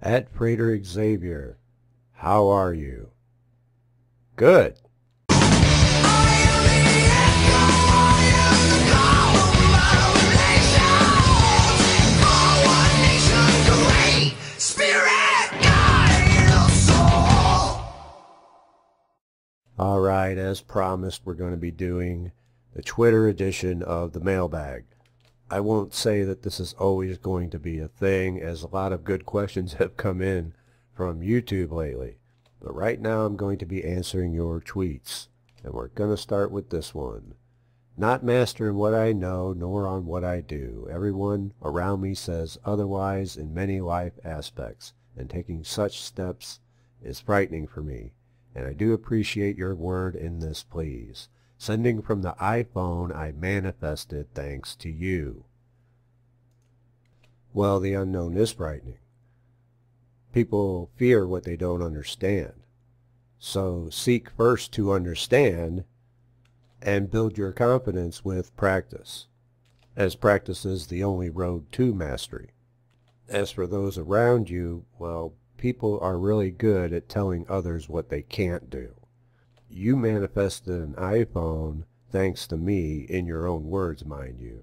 At Frater Xavier, how are you? Good. Alright, as promised, we're going to be doing the Twitter edition of the Mailbag. I won't say that this is always going to be a thing, as a lot of good questions have come in from YouTube lately. But right now I'm going to be answering your tweets, and we're going to start with this one. Not master in what I know, nor on what I do. Everyone around me says otherwise in many life aspects, and taking such steps is frightening for me. And I do appreciate your word in this, please. Sending from the iPhone I manifested thanks to you. Well, the unknown is frightening. People fear what they don't understand. So seek first to understand and build your confidence with practice, as practice is the only road to mastery. As for those around you, well, people are really good at telling others what they can't do. You manifested an iPhone, thanks to me, in your own words, mind you.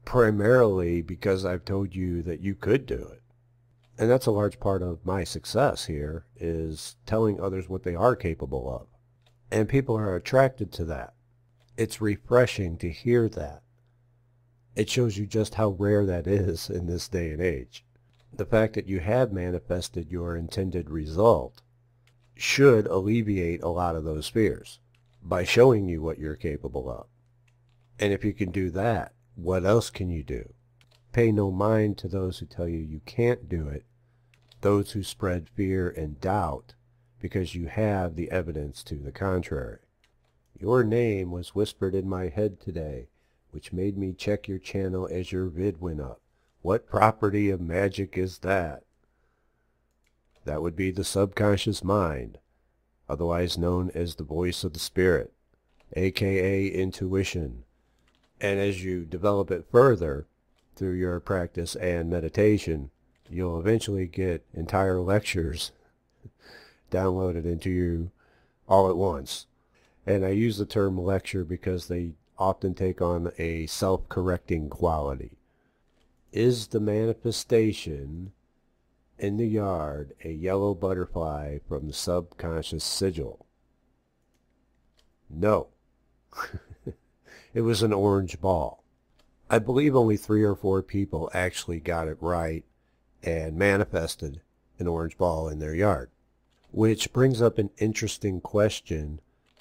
Primarily because I've told you that you could do it. And that's a large part of my success here, is telling others what they are capable of. And people are attracted to that. It's refreshing to hear that. It shows you just how rare that is in this day and age. The fact that you have manifested your intended result should alleviate a lot of those fears by showing you what you're capable of. And if you can do that, what else can you do? Pay no mind to those who tell you you can't do it, those who spread fear and doubt because you have the evidence to the contrary. Your name was whispered in my head today, which made me check your channel as your vid went up. What property of magic is that? That would be the subconscious mind, otherwise known as the voice of the spirit, aka intuition. And as you develop it further through your practice and meditation, you'll eventually get entire lectures downloaded into you all at once. And I use the term lecture because they often take on a self-correcting quality. Is the manifestation in the yard a yellow butterfly from the subconscious sigil? No. It was an orange ball. I believe only 3 or 4 people actually got it right and manifested an orange ball in their yard. Which brings up an interesting question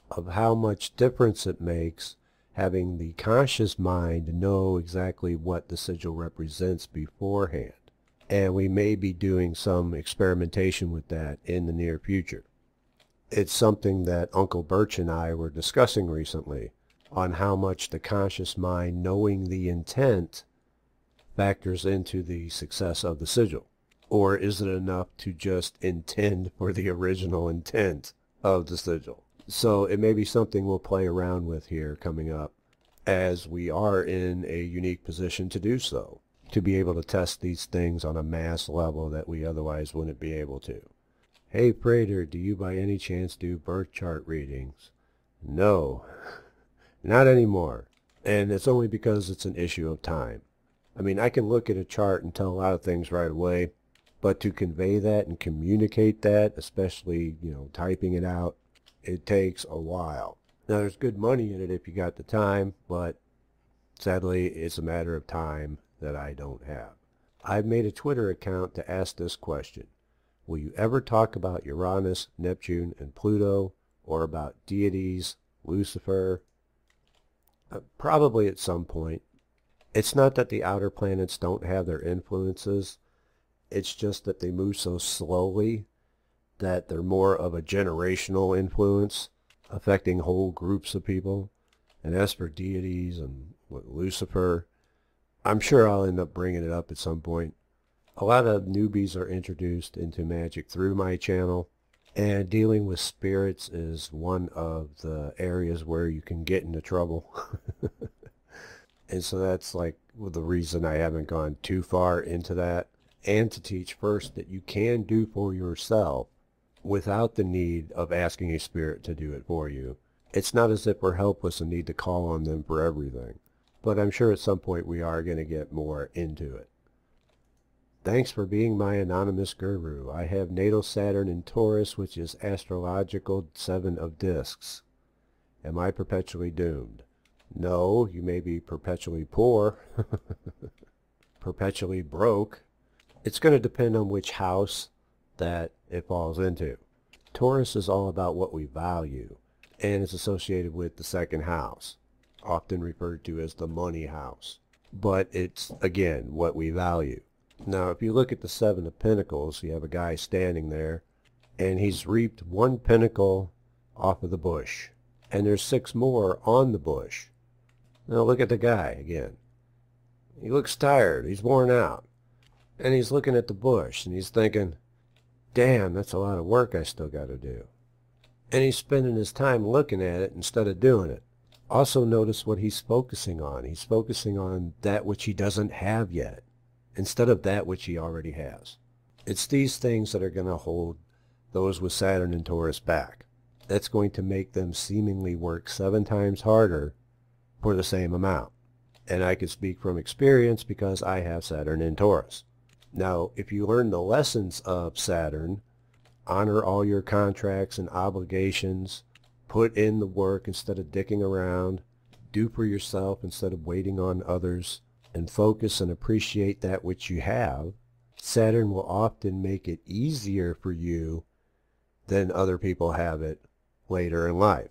of how much difference it makes having the conscious mind know exactly what the sigil represents beforehand. And we may be doing some experimentation with that in the near future. It's something that Uncle Birch and I were discussing recently on how much the conscious mind knowing the intent factors into the success of the sigil. Or is it enough to just intend for the original intent of the sigil? So it may be something we'll play around with here coming up, as we are in a unique position to do so, to be able to test these things on a mass level that we otherwise wouldn't be able to. Hey Frater, do you by any chance do birth chart readings? No, not anymore. And it's only because it's an issue of time. I mean, I can look at a chart and tell a lot of things right away, but to convey that and communicate that, especially, typing it out, it takes a while. Now, there's good money in it if you got the time, but sadly, it's a matter of time that I don't have. I've made a Twitter account to ask this question. Will you ever talk about Uranus, Neptune, and Pluto, or about deities, Lucifer? Probably at some point. It's not that the outer planets don't have their influences. It's just that they move so slowly that they're more of a generational influence, affecting whole groups of people. And as for deities and Lucifer, I'm sure I'll end up bringing it up at some point. A lot of newbies are introduced into magic through my channel, and dealing with spirits is one of the areas where you can get into trouble. And so that's like the reason I haven't gone too far into that. and to teach first that you can do for yourself without the need of asking a spirit to do it for you. It's not as if we're helpless and need to call on them for everything, but I'm sure at some point we are going to get more into it. Thanks for being my anonymous guru. I have natal Saturn in Taurus, which is astrological 7 of discs. Am I perpetually doomed? No, you may be perpetually poor, perpetually broke. It's going to depend on which house that it falls into. Taurus is all about what we value, and it's associated with the second house, often referred to as the money house. But it's, again, what we value. Now, if you look at the 7 of Pentacles, you have a guy standing there, and he's reaped 1 pentacle off of the bush, and there's 6 more on the bush. Now look at the guy again. He looks tired, he's worn out, and he's looking at the bush, and he's thinking, damn, that's a lot of work I still got to do. And he's spending his time looking at it instead of doing it. Also notice what he's focusing on. He's focusing on that which he doesn't have yet, instead of that which he already has. It's these things that are going to hold those with Saturn and Taurus back. That's going to make them seemingly work 7 times harder for the same amount. And I can speak from experience because I have Saturn in Taurus. Now, if you learn the lessons of Saturn, honor all your contracts and obligations, put in the work instead of dicking around, do for yourself instead of waiting on others, and focus and appreciate that which you have, Saturn will often make it easier for you than other people have it later in life.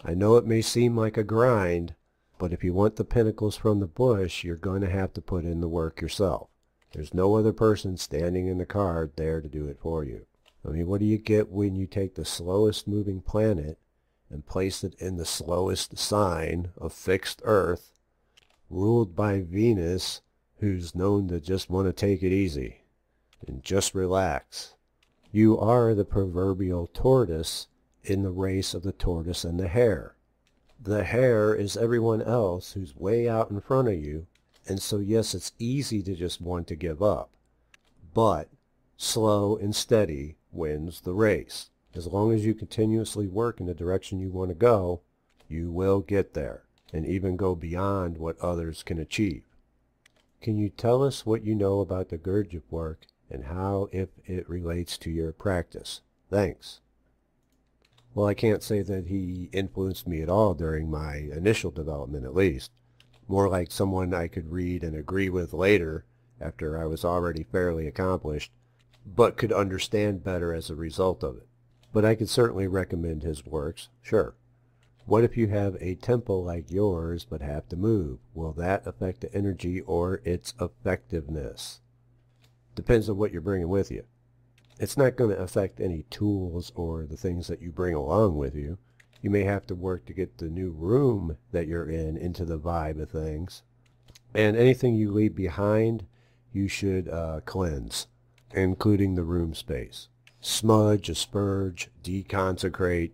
I know it may seem like a grind, but if you want the pentacles from the bush, you're going to have to put in the work yourself. There's no other person standing in the card there to do it for you. I mean, what do you get when you take the slowest moving planet and place it in the slowest sign of fixed Earth, ruled by Venus, who's known to just want to take it easy and just relax? You are the proverbial tortoise in the race of the tortoise and the hare. The hare is everyone else who's way out in front of you, and so yes, it's easy to just want to give up, but slow and steady wins the race. As long as you continuously work in the direction you want to go, you will get there, and even go beyond what others can achieve. Can you tell us what you know about the Gurdjieff work and how if it relates to your practice? Thanks. Well, I can't say that he influenced me at all during my initial development, at least. More like someone I could read and agree with later, after I was already fairly accomplished, but could understand better as a result of it. But I could certainly recommend his works, sure. What if you have a temple like yours but have to move? Will that affect the energy or its effectiveness? Depends on what you're bringing with you. It's not going to affect any tools or the things that you bring along with you. You may have to work to get the new room that you're in into the vibe of things. And anything you leave behind, you should cleanse, including the room space. Smudge, asperge, deconsecrate.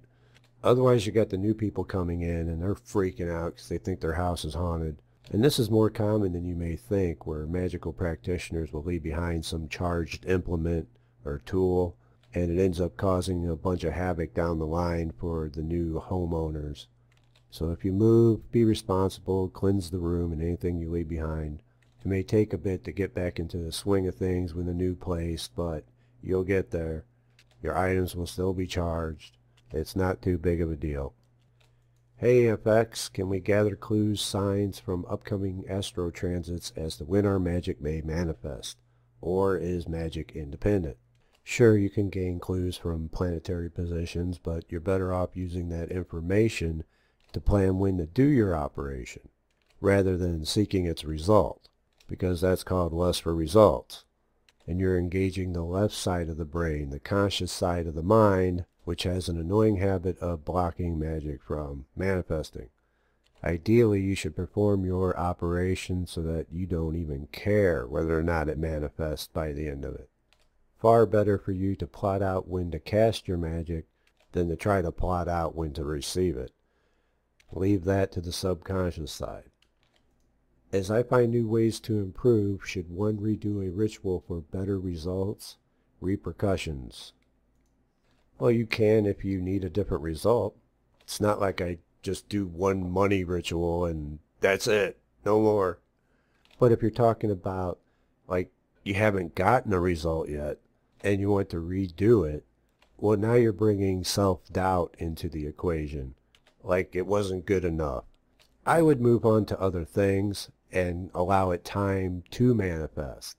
Otherwise you got the new people coming in and they're freaking out because they think their house is haunted. And this is more common than you may think, where magical practitioners will leave behind some charged implement or tool, and it ends up causing a bunch of havoc down the line for the new homeowners. So if you move, be responsible, cleanse the room and anything you leave behind. It may take a bit to get back into the swing of things with a new place, but you'll get there. Your items will still be charged. It's not too big of a deal. Hey FX, can we gather clues, signs from upcoming astro transits as to when our magic may manifest? Or is magic independent? Sure, you can gain clues from planetary positions, but you're better off using that information to plan when to do your operation, rather than seeking its result, because that's called lust for results. And you're engaging the left side of the brain, the conscious side of the mind, which has an annoying habit of blocking magic from manifesting. Ideally, you should perform your operation so that you don't even care whether or not it manifests by the end of it. Far better for you to plot out when to cast your magic than to try to plot out when to receive it. Leave that to the subconscious side. As I find new ways to improve, should one redo a ritual for better results? Repercussions. Well, you can if you need a different result. It's not like I just do one money ritual and that's it, no more. But if you're talking about, like, you haven't gotten a result yet and you want to redo it, well, now you're bringing self-doubt into the equation, like it wasn't good enough. I would move on to other things and allow it time to manifest,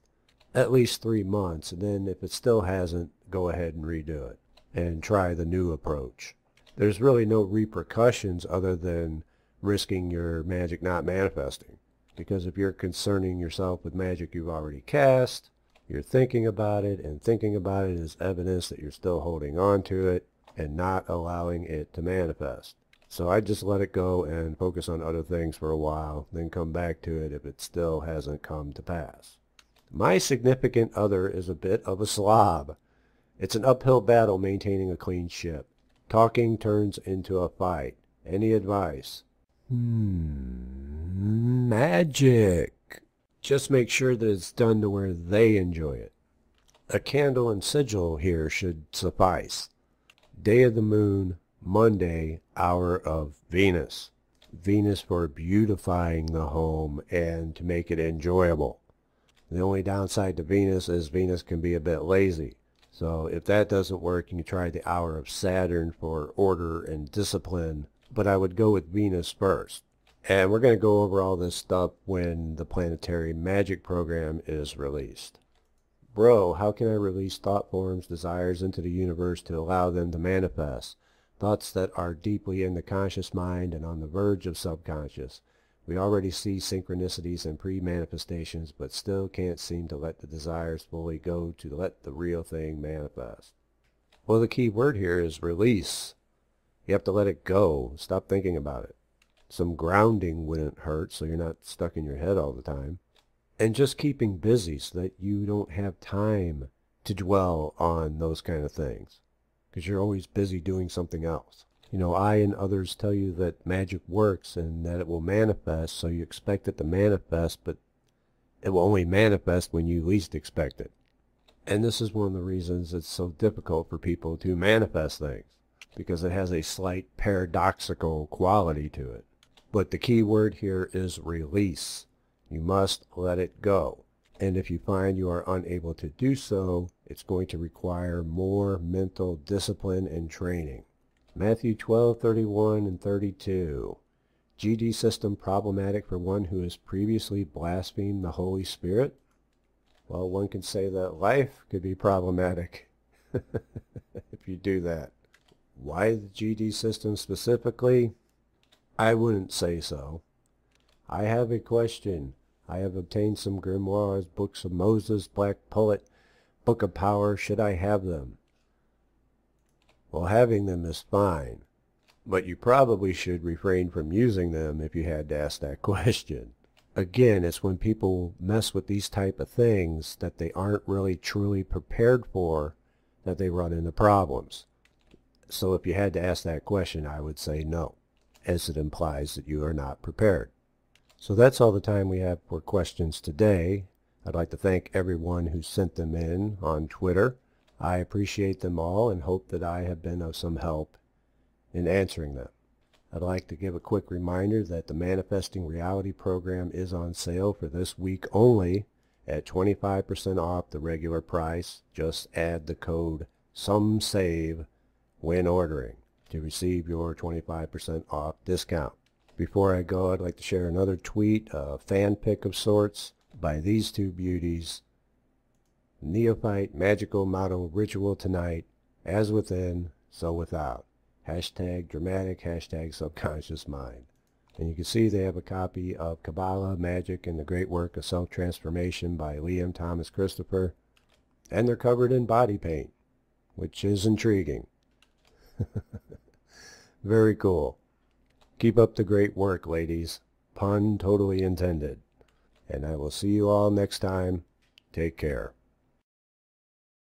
at least 3 months, and then if it still hasn't, go ahead and redo it and try the new approach. There's really no repercussions other than risking your magic not manifesting. Because if you're concerning yourself with magic you've already cast, you're thinking about it, and thinking about it is evidence that you're still holding on to it and not allowing it to manifest. So I just let it go and focus on other things for a while, then come back to it if it still hasn't come to pass. My significant other is a bit of a slob. It's an uphill battle maintaining a clean ship. Talking turns into a fight. Any advice? Magic. Just make sure that it's done to where they enjoy it. A candle and sigil here should suffice. Day of the moon, Monday, hour of Venus. Venus for beautifying the home and to make it enjoyable. The only downside to Venus is Venus can be a bit lazy. So if that doesn't work, you can try the hour of Saturn for order and discipline, but I would go with Venus first. And we're going to go over all this stuff when the planetary magic program is released. Bro, how can I release thought forms, desires into the universe to allow them to manifest? Thoughts that are deeply in the conscious mind and on the verge of subconscious. We already see synchronicities and pre-manifestations, but still can't seem to let the desires fully go to let the real thing manifest. Well, the key word here is release. You have to let it go. Stop thinking about it. Some grounding wouldn't hurt, so you're not stuck in your head all the time. And just keeping busy so that you don't have time to dwell on those kind of things, because you're always busy doing something else. You know, I and others tell you that magic works and that it will manifest, so you expect it to manifest, but it will only manifest when you least expect it. And this is one of the reasons it's so difficult for people to manifest things, because it has a slight paradoxical quality to it. But the key word here is release. You must let it go. And if you find you are unable to do so, it's going to require more mental discipline and training. Matthew 12:31 and 32. GD system problematic for one who has previously blasphemed the Holy Spirit? Well, one can say that life could be problematic if you do that. Why the GD system specifically? I wouldn't say so. I have a question. I have obtained some grimoires, books of Moses, Black Pullet, Book of Power. Should I have them? Well, having them is fine, but you probably should refrain from using them if you had to ask that question. Again, it's when people mess with these type of things that they aren't really truly prepared for that they run into problems. So if you had to ask that question, I would say no, as it implies that you are not prepared. So that's all the time we have for questions today. I'd like to thank everyone who sent them in on Twitter. I appreciate them all and hope that I have been of some help in answering them. I'd like to give a quick reminder that the Manifesting Reality program is on sale for this week only at 25% off the regular price. Just add the code SOMESAVE when ordering to receive your 25% off discount. Before I go, I'd like to share another tweet, a fan pic of sorts by these two beauties. Neophyte magical model ritual tonight, as within, so without. Hashtag dramatic, hashtag subconscious mind. And you can see they have a copy of Kabbalah, Magick, and the Great Work of Self-Transformation by Liam Thomas Christopher. And they're covered in body paint, which is intriguing. Very cool. Keep up the great work, ladies. Pun totally intended. And I will see you all next time. Take care.